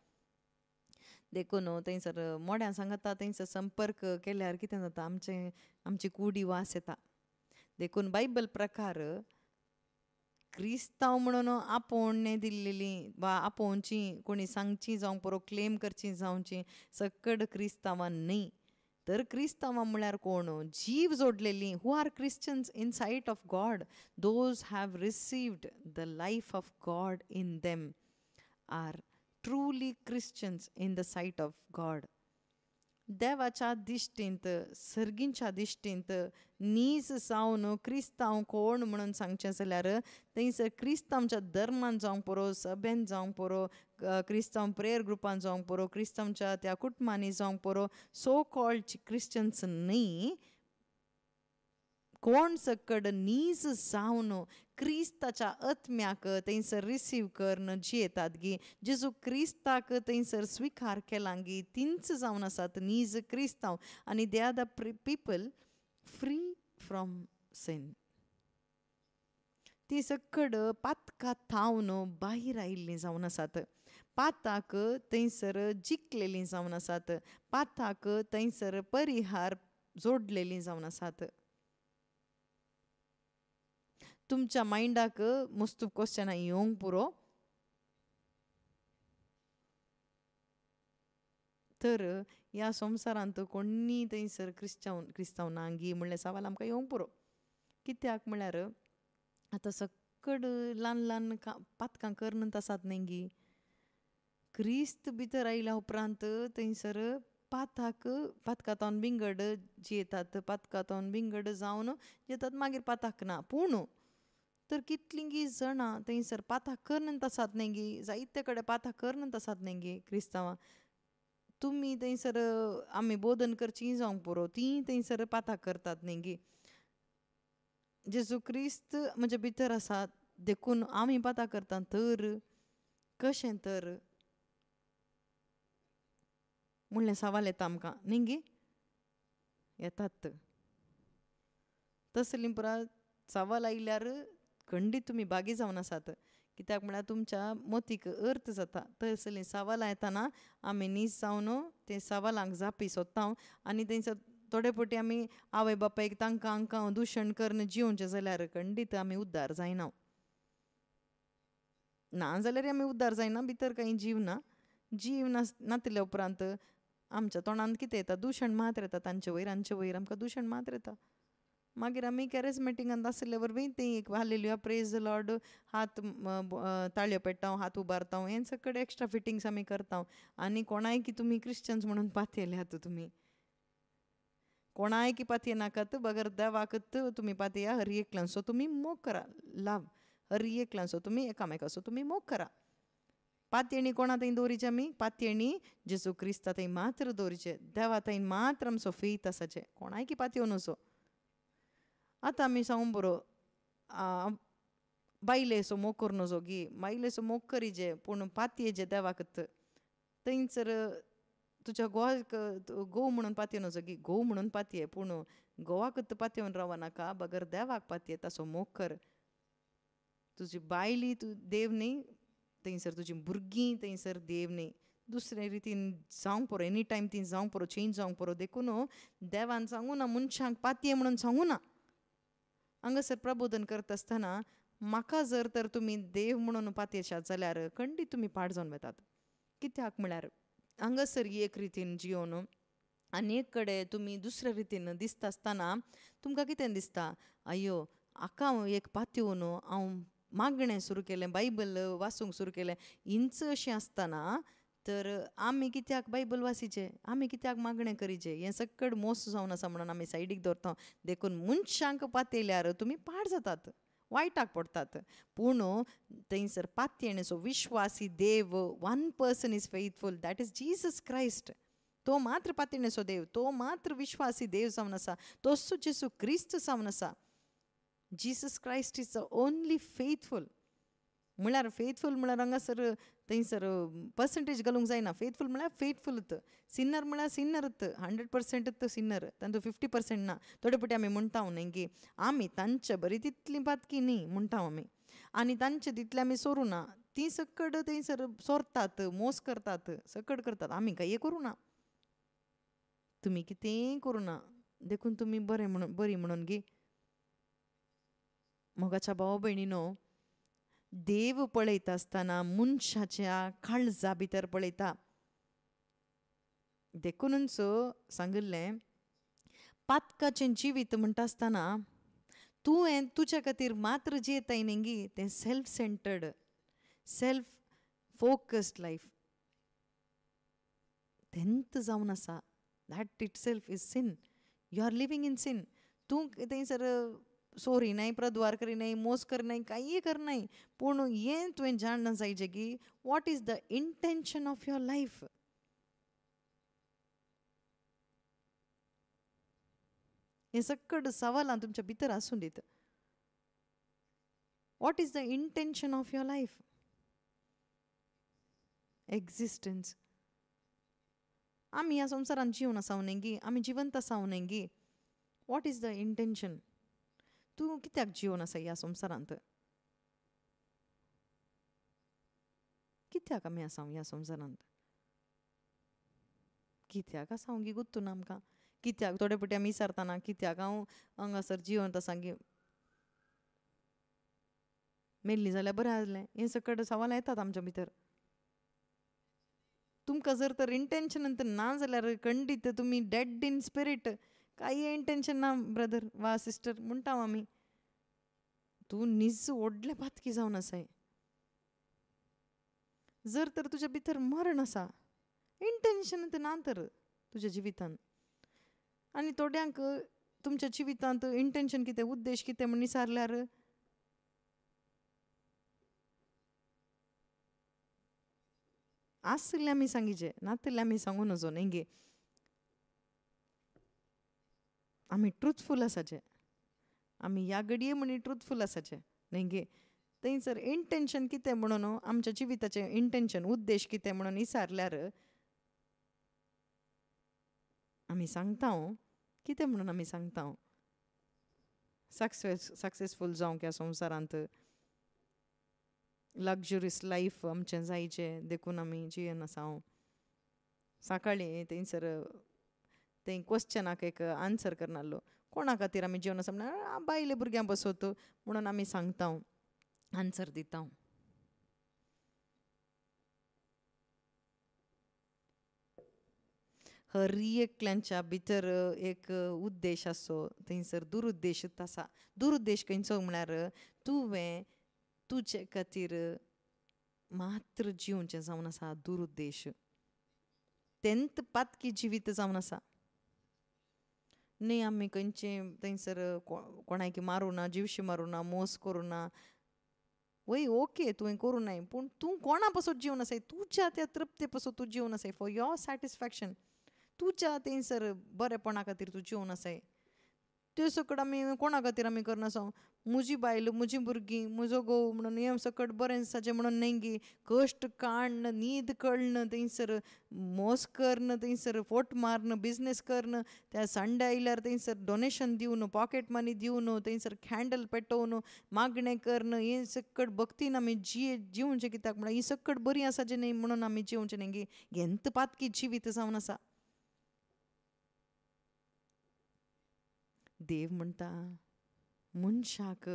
देखून थंयसर मोड्या सांगाता थंयसर संपर्क केल्यार कितें जाता, आमची कुडी वास येता. देखून बायबल प्रकार क्रिस्तांव म्हणून आपोवणें दिल्लेलीं वा आपोवचीं कोणी सांगचीं जावं पुरो क्लेम करचीं जावचीं सकड क्रिस्तांवां न्ही. तर क्रिस्तांवां म्हळ्यार कोण? जीव जोडलेलीं, who are Christians in sight of God, those have received the life of God in them are truly Christians in the sight of God. देवाच्या दिश्टींत, सर्गींच्या दिश्टींत नीज जावन क्रिस्तांव कोण म्हणून सांगचें जाल्यार थंयसर क्रिस्तांवच्या धर्मान जावं पुरो, सभेन जावं पुरो, क्रिस्तांव प्रेयर ग्रुपान जावं पुरो, क्रिस्तांवच्या त्या कुटुंबांनी जावं पुरो, सो कॉल्ड क्रिश्चन्स न्ही, कोण सकड नीज जावन क्रिस्ताच्या आत्म्याक थंयसर रिसीव करून जियेतात गी, जेजू क्रिस्ताक थंयसर स्विकार केला गी, तींच जावन आसात नीज क्रिस्तांव. आनी they are the people free from sin. ती सकड पातका थावन भायर आयिल्लीं जावन आसात, पाताक थंयसर जिखलेलीं जावन आसात, पाताक थंयसर परिहार जोडलेलीं जावन आसात. तुमच्या मायंडाक मस्त क्वेश्चनां येवंक पुरो, तर ह्या संवसारांत कोणी थंयसर क्रिस्तांव नांगी म्हणलें सवाल आमकां येवंक पुरो. कित्याक म्हळ्यार आतां सकड ल्हान ल्हान पातकां करनत आसात न्ही गी, क्रिस्त भितर आयल्या उपरांत थंयसर पातकांतोन बिंगड जियेतात, पातकांतोन बिंगड जावन जियेतात, मागीर पाताक ना. पूण तर कितलीं गी जाणां थंयसर पाताक करनत आसात न्ही गी, जायते कडेन पाताक करनत आसात न्ही गी क्रिस्तांवां. तुमी थंयसर आमी बोधन करचीं जावंक पुरो, तीं थंयसर पाताक करतात न्ही गी. जेजू क्रिस्त म्हजे भितर आसात देखून आमी पाताक करता, तर कशें तर म्हणलें सवाल येता आमकां न्ही गी, येतात. तसलीं पुरा सवाल आयल्यार खंडीत तुमी बागी जावन आसात. कित्याक म्हळ्यार तुमच्या मोतीक अर्थ जाता. तसलीं सवालां येताना आमी नीज जावन ते सवालांक जापी सोदता. आनी थंयसर थोडे फावटी आमी आवय बापायक तांकां हांकां दुशण करून जिवोवचें जाल्यार खंडीत आमी उद्दार जायना. ना जाल्यार आमी उद्दार जायना, भितर कांय जीव ना. जीव नातल्या उपरांत आमच्या तोंडांत कितें येता? दुशण मात येता. तांचे वयर आमकां दुशण मात येता. मागीर आमी कॅरिझमॅटिकांत आसले वरवीं ती एक हालेलुया प्रेज द लॉर्ड, हात ताळयो पेट्टा, हात उबारता, हें सकड एक्स्ट्रा फिटिंग्स आमी करता. आनी कोणाय की तुमी क्रिश्चन्स म्हणून पातयल्यात, तुमी कोणाय की पातये नाकात, बगर देवाकत तुमी पातया, हर एकल्यान. सो तुमी मोग करा, लाव हर एकल्यान. सो तुमी एकामेका सो तुमी मोग करा. पातयेणी कोणा थंय दवरिचे आमी? पातयेणी जेजू क्रिस्ता थंय मात्र दवरिचे. देवा थंय मात्र आमचो फेथ आसाचे, कोणाय की पातयेवन वचो. आतां आमी सांगूं बरो, बायलेचो मोग करूं नजो गी, बायलेचो मोग करीजे, पूण पातयेजे देवाकत. थंयसर तुज्या घोव म्हणून पातये नजो गी, घोव म्हणून पातये, पूण घोवाकत पातयेवन रावनाका, बगर देवाक पातये, ताचो मोग कर. तुजी बायली देव न्ही, थंयसर तुजीं भुरगीं थंयसर देव न्ही. दुसरे रितीन जावंक पुरो, एनी टायम ती जावंक पुरो, चेंज जावंक पुरो. देखून देवान सांगूं ना मनशांक पातये म्हणून सांगूं ना. हांगासर प्रबोधन करता आसतना म्हाका जर तर तुमी देव म्हणून पातयेशात जाल्यार खंडीत तुमी पाड जावन वेतात. कित्याक म्हळ्यार हांगासर एक रितीन जियोन आनी एक कडेन तुमी दुसरे रितीन दिसता आसतना तुमकां कितें दिसता? अय्यो, हाका हांव एक पातयेवन हांव मागणें सुरू केलें, बायबल वाचूंक सुरू केलें. इंच अशें आसतना तर आमी कित्याक बायबल वाचिचें, आमी कित्याक मागणें करीचें? हें सकड मोस जावन आसा म्हणून आमी सायडीक दवरता. देखून मनशांक पातयल्यार तुमी पाड जातात, वायटाक पडटात. पूण थंयसर पातयेणेचो विश्वासी देव, वन पर्सन इज फेथफूल, दॅट इज जिजस क्रायस्ट. तो मात्र पातयेणेचो देव, तो मात्र विश्वासी देव जावन आसा, तोच जेजू क्रिस्त जावन आसा. Jesus Christ is the only faithful. म्हळ्यार फेथफूल म्हळ्यार हांगासर थंयसर पर्संटेज घालूंक जायना. फेथफूल म्हळ्यार फेथफूलच, सिन्नर म्हळ्यार सिन्नरच, 100% सिन्नर, तातूंत 50% ना. थोडे फावटी आमी म्हणटा न्ही की आमी तांचे बरी तितली पातकी न्ही म्हणटा आमी, आनी तांचे तितले आमी सोरूं ना. ती सकड थंयसर सोरतात, मोस करतात, सकड करतात, आमी कांय करूं ना. तुमी कितेंय करूं ना, देखून तुमी बरें म्हणून बरी म्हणून गे. मोगाच्या भाव भयणीनो, देव पळयता आसतना मनशाच्या काळजा भितर पळयता. देखूनच सांगिल्लें, पातकाचें जिवीत म्हणटा आसतना तुवें तुज्या खातीर मात्र जियेताय न्ही गे, तें self centred, self focused life तेंत जावन आसा. That itself is sin. You are living in sin. तूं थंयसर सोरिनाय, प्रद्वार करिनाय, मोस करनाय, कांय करनाय, पूण हें तुवें जाणा जायचें की what is the intention of your life. हें सकड सवालां तुमच्या भितर आसूं दीत. What is the intention of your life? Existence. आमी ह्या संवसारांत जिवन आसां न्ही गे, आमी जिवंत आसां न्ही गे. What is the intention? तूं कित्याक जिवन आसा ह्या संवसारांत? कित्याक आमी आसां ह्या संवसारांत? कित्याक आसां गे गुत्तू ना आमकां. कित्याक थोडे फावटी आमी विचारतना कित्याक हांव हांगासर जिवंत आसां गे, मेल्लीं जाल्यार बरें आसलें. हें सकड सवाल येतात आमच्या भितर. तुमकां जर तर इंटेंशन ना जाल्यार खंडीत तुमी डेड इन स्पिरीट. कांय इंटेंशन ना ब्रदर वा सिस्टर म्हणटा आमी. तूं निज व्हडले पातकी जावन आसाय. जर तर तुज्या भितर मरण आसा, इंटेंशन ना तर तुज्या जिवितांत. आनी थोड्यांक तुमच्या जिवितांत इंटेंशन कितें, उद्देश कितें म्हण विचारल्यार आसले आमी सांगिचे, नातले आमी सांगूं नजो न्ही गे. आमी ट्रुथफूल आसाचे, आमी ह्या घडये म्हणी ट्रुथफूल आसाचे न्ही गे. थंयसर इंटेंशन कितें म्हणून आमच्या जिविताचें इंटेंशन, उद्देश कितें म्हणून विचारल्यार आमी सांगता कितें म्हणून आमी सांगता सक्सेसफूल जावंक ह्या संवसारांत, लग्जरीस लायफ आमचें जायचें, देखून आमी जियेन आसां. सकाळीं थंयसर तें क्वेश्चनाक एक आन्सर करनासलो, कोणा खातीर आमी जिवन आसा म्हणल्यार बायले भुरग्यां बसत म्हणून आमी सांगता, आन्सर दिता. हर एकल्यांच्या भितर एक उद्देश आसो, थंयसर दुरुद्देशूच आसा. दुरुद्देश खंयचो म्हळ्यार तुवें तुजे खातीर मात्र जिवचें जावन आसा. दुरुद्देश तेंत पातकी जिवीत जावन आसा न्ही. आमी खंयचें थंयसर कोणाक मारूं ना, जिवशी मारूं ना, मोस करूं ना. वय ओके तुवें करूं नाय, पूण तूं कोणा पासून जिवन आसाय, तुज्या त्या तृप्ते पासून तूं जिवन आसाय, फॉर युअर सॅटिस्फॅक्शन. तुज्या थंयसर बरेपणा खातीर तूं जिवन आसाय. त्यो सकट आमी कोणा खातीर आमी करनासा, म्हजी बायल, म्हजी भुरगीं, म्हजो घोव म्हणून हें सकट बरें आसाचें म्हणून न्ही गे. कश्ट काडन, न्हीद कळन, थंयसर मोस करन, थंयसर फोट मारन, बिजनेस करन, त्या संडे आयल्यार थंयसर डोनेशन दिवन, पॉकेट मनी दिवन, थंयसर कॅन्डल पेटोवन, मागणें करन, हें सकट भक्तीन आमी जिवचें कित्याक म्हळ्यार ही सकट बरीं आसाचें न्ही म्हणून आमी जिवचें न्ही गे. हेंत पातकी जिवीत जावन आसा. देव म्हणटा मनशाक,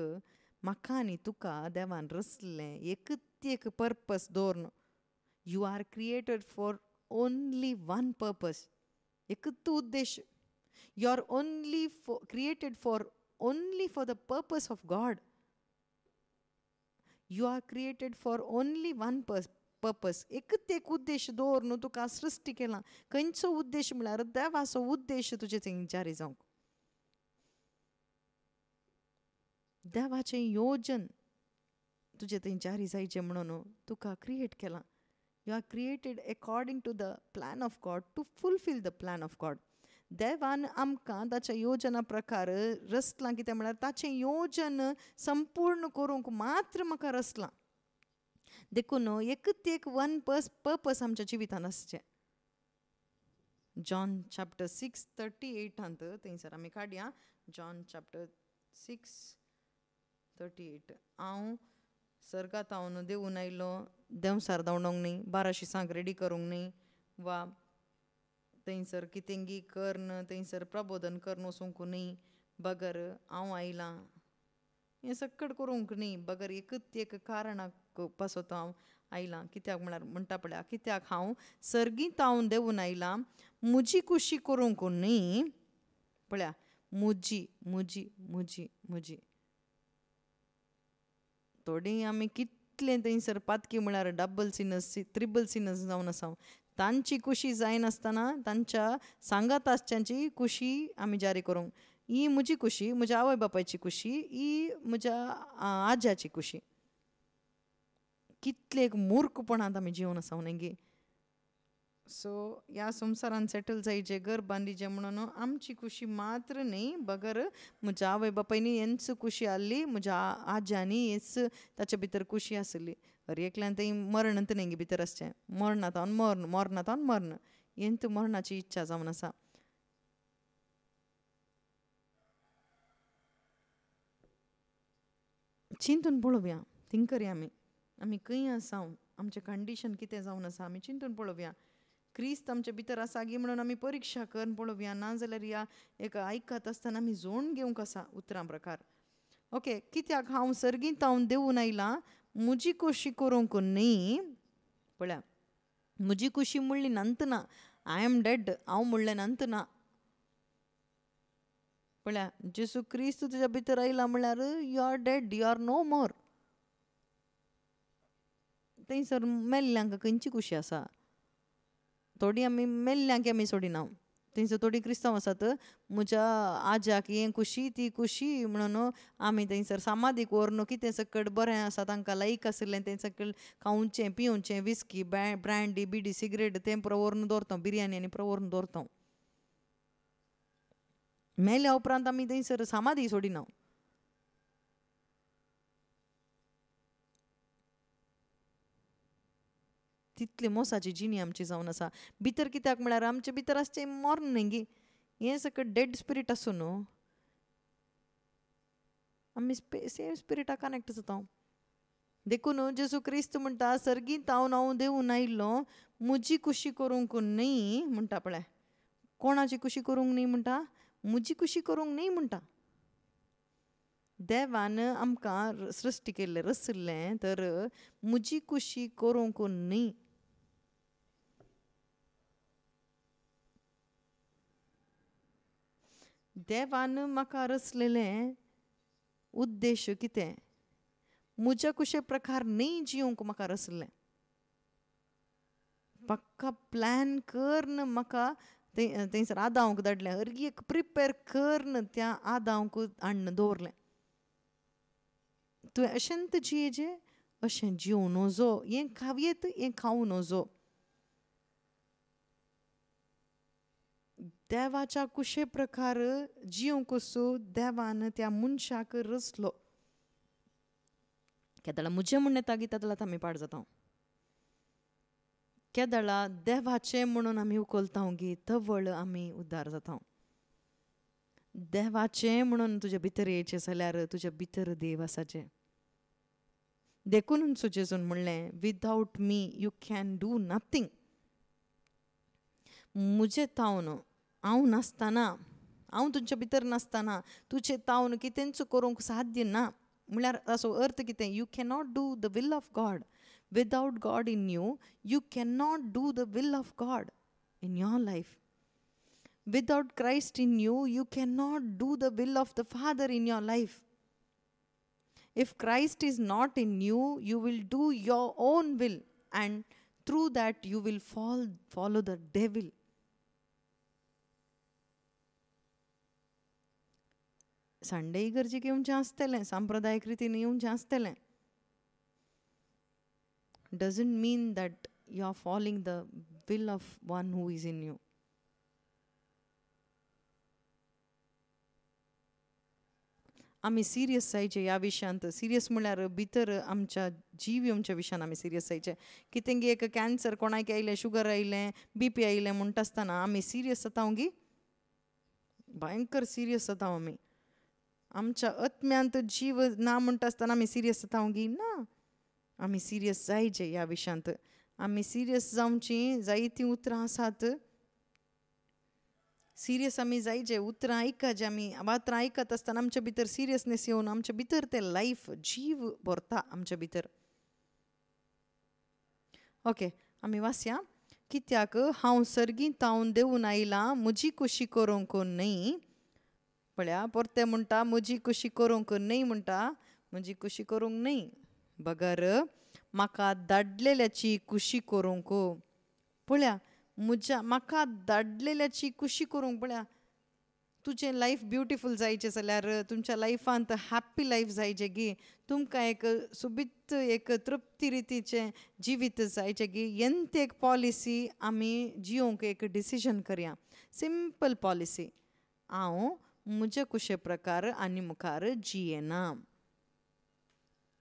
म्हाका आनी तुका देवान रचलें एकच एक पर्पस दवरन. You are created for only one purpose. एकच उद्देश. You are only created for only for the purpose of God. You are created for only one purpose. एकच एक उद्देश दवरन तुका सृश्टी केलां. खंयचो उद्देश म्हळ्यार देवाचो उद्देश तुजे थंय जारी जावंक. देवाचें योजन तुजें थंय जारी जायचें म्हणून तुका क्रिएट केलां. You are created according to the plan of God to fulfil the plan of God. देवान आमकां ताच्या योजना प्रकार रचलां. कितें म्हळ्यार ताचें योजन संपूर्ण करूंक मात्र म्हाका रचलां. देखून एकच एक वन पर्पस आमच्या जिवितान आसचें. जॉन चॅप्टर 6:38 थंयसर आमी काडया. John chapter 6:38. हांव सर्गात हांव देवून आयलो देंवसार धांवडोंक न्ही, 12 सांग रेडी करूंक न्ही, वा थंयसर कितेंगी करन थंयसर प्रबोधन करन वचूंक न्ही, बगर हांव आयलां हें सक्कड करूंक न्ही, बगर एकच एक कारणाक पासत हांव आयलां. कित्याक म्हळ्यार म्हणटा पळय, कित्याक हांव सर्गीत हांव देवून आयलां म्हजी खुशी करूंक न्ही, पळया म्हजी म्हजी म्हजी म्हजी. थोडीं आमी कितलें थंयसर पातकी म्हळ्यार डबल सिनस ट्रिबल सिनस जावन आसा, तांची खुशी जायनासतना तांच्या सांगात आसच्यांची खुशी आमी जारी करूंक. ही म्हजी खुशी, म्हज्या आवय बापायची खुशी, ही म्हज्या आज्याची खुशी. कितले एक मुर्खपणांत आमी जिवन आसा न्ही गे. सो ह्या संवसारान सेटल जायचे, घर बांदिचे म्हणून आमची खुशी मात्र न्ही, बगर म्हज्या आवय बापायनी हेंच खुशी आहली, म्हज्या आज्यांनी हेच ताचे भितर खुशी आसली. हर एकल्यान थंय मरण तेंगे भितर आसचें, मरणांतावन मरण, मरणांतावन मरण, हेंत मरणाची इच्छा जावन आसा. चिंतून पळोवया, थिंक करया आमी खंय आसा, आमचें कंडिशन कितें जावन आसा आमी चिंतून पळोवया. क्रिस्त आमचे भितर आसा गी म्हणून आमी परिक्षा करून पळोवया, नाजाल्यार ह्या एक आयकत आसतना आमी जोडून घेवंक आसा उतरां प्रकार. ओके, कित्याक हांव सर्गीत हांव देवून आयलां म्हजी खुशी करूंक न्ही, पळया म्हजी खुशी म्हणली नंत ना, आय एम डेड हांव म्हणलें नंत ना. पळया जेसू क्रिस्त तुज्या भितर आयला म्हळ्यार you are dead, you are no more. थंयसर मेल्ल्यांक खंयची खुशी आसा? थोडीं आमी मेल्ल्यांक आमी सोडिना. थंयसर थोडीं क्रिस्तांव आसात, म्हज्या आज्याक हें खुशी ती खुशी म्हणून आमी थंयसर समाधीक व्हरून कितें सकट बरें आसा तांकां लायक आसलें तें सकयल खावचें पिवचें, विस्की ब्रँडी बिडी सिगरेट तें पुरो व्हरून दवरता, बिरयानी आनी पुरो व्हरून दवरता. मेल्या उपरांत आमी थंयसर समाधी सोडिना. तितली मोसाची जिणी आमची जावन आसा. भितर कित्याक म्हळ्यार आमचे भितर आसचें मरण न्ही गे, हें सकट डेड स्पिरीट आसूं न्हू, आमी सेम स्पिरिटाक कनेक्ट जाता. देखून जेसू क्रिस्त म्हणटा सर्गीत हांव देवून आयिल्लो म्हजी खुशी करूंक न्ही म्हणटा. पळय कोणाची खुशी करूंक न्ही म्हणटा? म्हजी खुशी करूंक न्ही म्हणटा. देवान आमकां सृश्टी केल्लें रचल्लें तर म्हजी खुशी करूंक न्ही. देवान म्हाका रचलेलें उद्देश कितें? म्हज्या कुशे प्रकार न्ही जिवंक म्हाका रचलें. पक्का प्लॅन करन म्हाका थंयसर आदावंक धाडलें, हर एक प्रिपेर करन त्या आदावंक हाडून दवरलें. तुवें अशेंत जियेचें, अशें जिवूं नजो, हें खावयेत हें खावूं नजो. देवाच्या कुशे प्रकार जिवंक असो देवान त्या मनशाक रचलो. केदळा म्हजें म्हण येता गी तेदळात आमी पाड जाता. केदळा देवाचें म्हणून आमी उखलता गी तवळ आमी उद्दार जाता. देवाचें म्हणून तुजे भितर येवचें जाल्यार तुज्या भितर देव आसाचें. देखून जेजून म्हणलें without me you can do nothing. म्हजें तावन हांव नासतना, हांव तुज्या भितर नासतना तुजें तावन कितेंच करूंक साध्य ना. म्हळ्यार ताचो अर्थ कितें? You cannot do the will of God. Without God in you, you cannot do the will of God in your life. Without Christ in you, you cannot do the will of the Father in your life. If Christ is not in you, you will do your own will, and through that you will follow the devil. Sunday इगर्जेक येवचें आसतलें, सांप्रदायीक रितीन येवचें आसतलें, doesn't mean that you are following the will of one who is in you. आमी सिरियस जायचे ह्या विशयांत. सिरियस म्हळ्यार भितर आमच्या जीव येवच्या विशयान आमी सिरियस जायचे. कितें एक कॅन्सर कोणाक आयलें, शुगर आयलें, BP आयलें म्हणटा आसतना आमी सिरियस जाता गी, भयंकर सिरियस जाता आमी. आमच्या आत्म्यांत जीव ना म्हणटा आसतना आमी सिरियस जाता गी ना. आमी सिरियस जायचे ह्या विशयांत. आमी सिरियस जावची जायतीं उतरां आसात. सिरियस आमी जायचे उतरां आयकचे. आमी उतरां आयकत आसतना आमच्या भितर सिरियसनेस येवन आमच्या भितर तें लायफ जीव भरता आमच्या भितर. ओके, आमी वाचया. कित्याक हांव सर्गींत तावन देवून आयलां म्हजी कुशी करूंक न्हय. पळया परते म्हणटा म्हजी कुशी करूंक न्हय म्हणटा. म्हजी कुशी करूंक न्हय बगर म्हाका धाडलेल्याची कुशी करूंक. पळया म्हाका धाडलेल्याची कुशी करूंक. पळया तुजें लायफ ब्युटिफूल जायचें जाल्यार तुमच्या लायफांत हॅप्पी लायफ जायचें गी. तुमकां एक सुबित एक तृप्ती रितीचें जिवीत जायचें गी. हेंत एक पॉलिसी आमी जियोंक एक डिसिजन करया. Simple policy. हांव म्हज्या कुशे प्रकार आनी मुखार जियेना.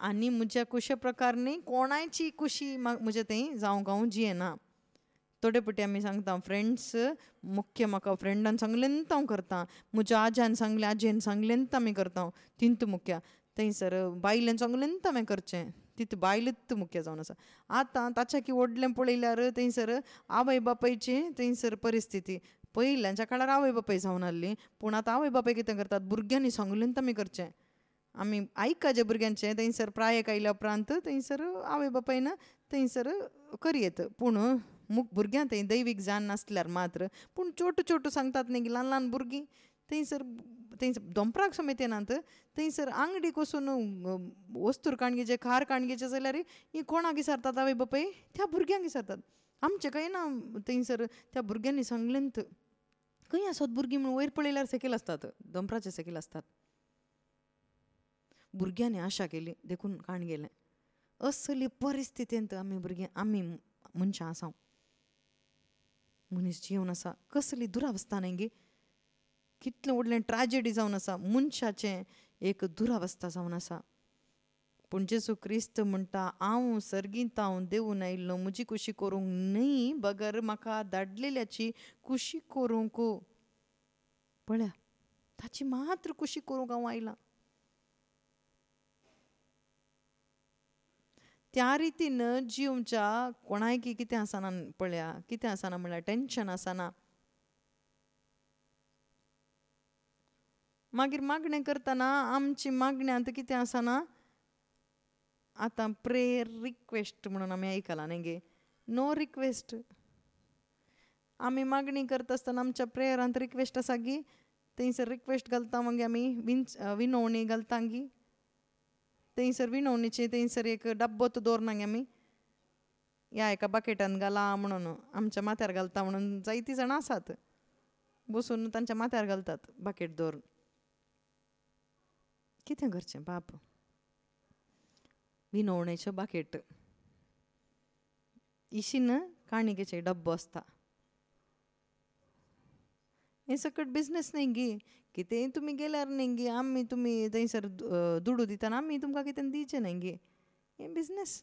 आनी म्हज्या कुशे प्रकार न्ही कोणाची कुशी म्हजे थंय जावंक हांव जियेना. थोडे फावटी आमी सांगता फ्रेंड्स मुख्य म्हाका फ्रेंडान सांगलें हांव करतां. म्हज्या आज्यान सांगलें आजयेन सांगलें आमी करता. तिंत मुख्य. थंयसर बायलेन सांगलें हांवें करचें. तितू बायलूच मुख्य जावन आसा. आतां ताच्या की व्हडलें पळयल्यार थंयसर आवय बापायची थंयसर परिस्थिती. पयल्याच्या काळार आवय बापाय जावन आसलीं पूण आतां आवय बापाय कितें करतात भुरग्यांनी सांगलें आमी करचें. आमी आयकचे भुरग्यांचें. थंयसर प्रायेक आयल्या उपरांत थंयसर आवय बापायन थंयसर करयेत. पूण भुरग्यां थंय दैवीक जाण नासल्यार मात्र पूण छोटू छोटू सांगतात न्ही ल्हान ल्हान भुरगीं थंयसर दोंपराक समेत येनात. थंयसर आंगडीक वचून वस्तूर काणगेचे खार काणगेचे जाल्यार ही कोणाक विचारतात आवय बापाय त्या भुरग्यांक विचारतात. आमचें कांय ना. थंयसर त्या भुरग्यांनी सांगलेंत. खंय आसत भुरगीं म्हणून वयर पळयल्यार सकयल आसतात. दोंपराचे सकयल आसतात. भुरग्यांनी आशा केली देखून काण गेलें. असली परिस्थितींत आमी भुरगीं आमी मनशां आसा. मनीस जीवन आसा. कसली दुरावस्था न्ही गे. कितलें व्हडलें ट्रॅजेडी जावन आसा. मनशाचें एक दुरावस्था जावन आसा. पूण जेजू क्रिस्त म्हणटा हांव सर्गींत हांव देवून आयिल्लो म्हजी कुशी करूंक न्हय बगर म्हाका धाडलेल्याची कुशी करूंक. पळया ताची मात्र कुशी करूंक हांव आयलां. त्या रितीन जिवच्या कोणाय कितें आसना. पळया कितें आसना म्हणल्यार टेंशन आसना. मागीर मागणें करतना आमची मागण्यांत कितें आसना. आतां प्रेयर रिक्वेस्ट म्हणून आमी आयकलां न्ही गे. No request. आमी मागणी करता आसतना आमच्या प्रेयरांत रिक्वेस्ट आसा गी. थंयसर रिक्वेस्ट घालता मागीर आमी विनवणी घालता गी. थंयसर विनवणीची थंयसर एक डब्बोत दवरना गे आमी. ह्या एका बकेटान घाला म्हणून आमच्या माथ्यार घालता म्हणून जायतीं जाणां आसात. बसून तांच्या माथ्यार घालतात बकेट दवरून. कितें करचें बाप. विनवणेचें बकेट. इशीन काणिकेचें डब्बो आसता. हें सकट बिजनेस न्ही गी. कितेंय तुमी गेल्यार न्ही गी आमी तुमी थंयसर दुडू दितना आमी तुमकां कितें दिवचें न्ही गी. हें बिजनेस.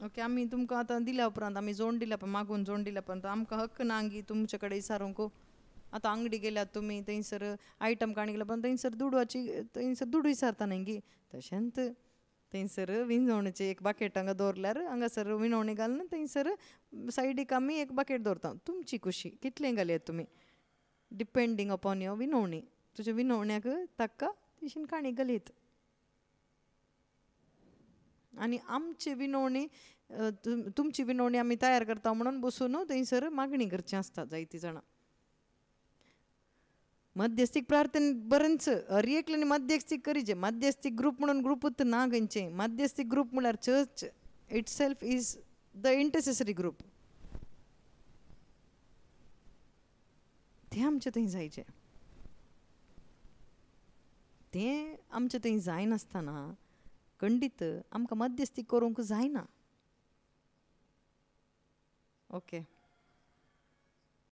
ओके आमी तुमकां आतां दिल्या उपरांत आमी जोड दिल्या मागून जोड दिल्या उपरांत आमकां हक्क ना गी तुमचे कडेन विचारूंक. आतां आंगडी गेल्यात तुमी थंयसर आयटम काणी गेल्या पण थंयसर दुडवाची थंयसर दुडू विचारता न्ही गी. तशेंच थंयसर विनवणेचें एक बकेट हांगा दवरल्यार हांगासर विनवणी घालून थंयसर सायडीक आमी एक बकेट दवरता. तुमची खुशी कितलें घालयात तुमी डिपेंडींग अपॉन युअर विनवणी. तुज्या विनवण्याक ताका तशीन काणी घालयत. आनी आमची विनवणी तुमची विनवणी आमी तयार करता म्हणून बसून थंयसर मागणी करची आसता जायतीं जाणां. मध्यस्थीक प्रार्थने बरेंच हर एकल्यानी मध्यस्थीक करीचे. मध्यस्थीक ग्रूप म्हणून ग्रुपूच ना खंयचे. मध्यस्थीक ग्रूप म्हळ्यार church it self is the intercessory group. तें आमचें थंय जायचें. तें आमचें थंय जायनासतना खंडीत आमकां मध्यस्थी करूंक जायना. ओके.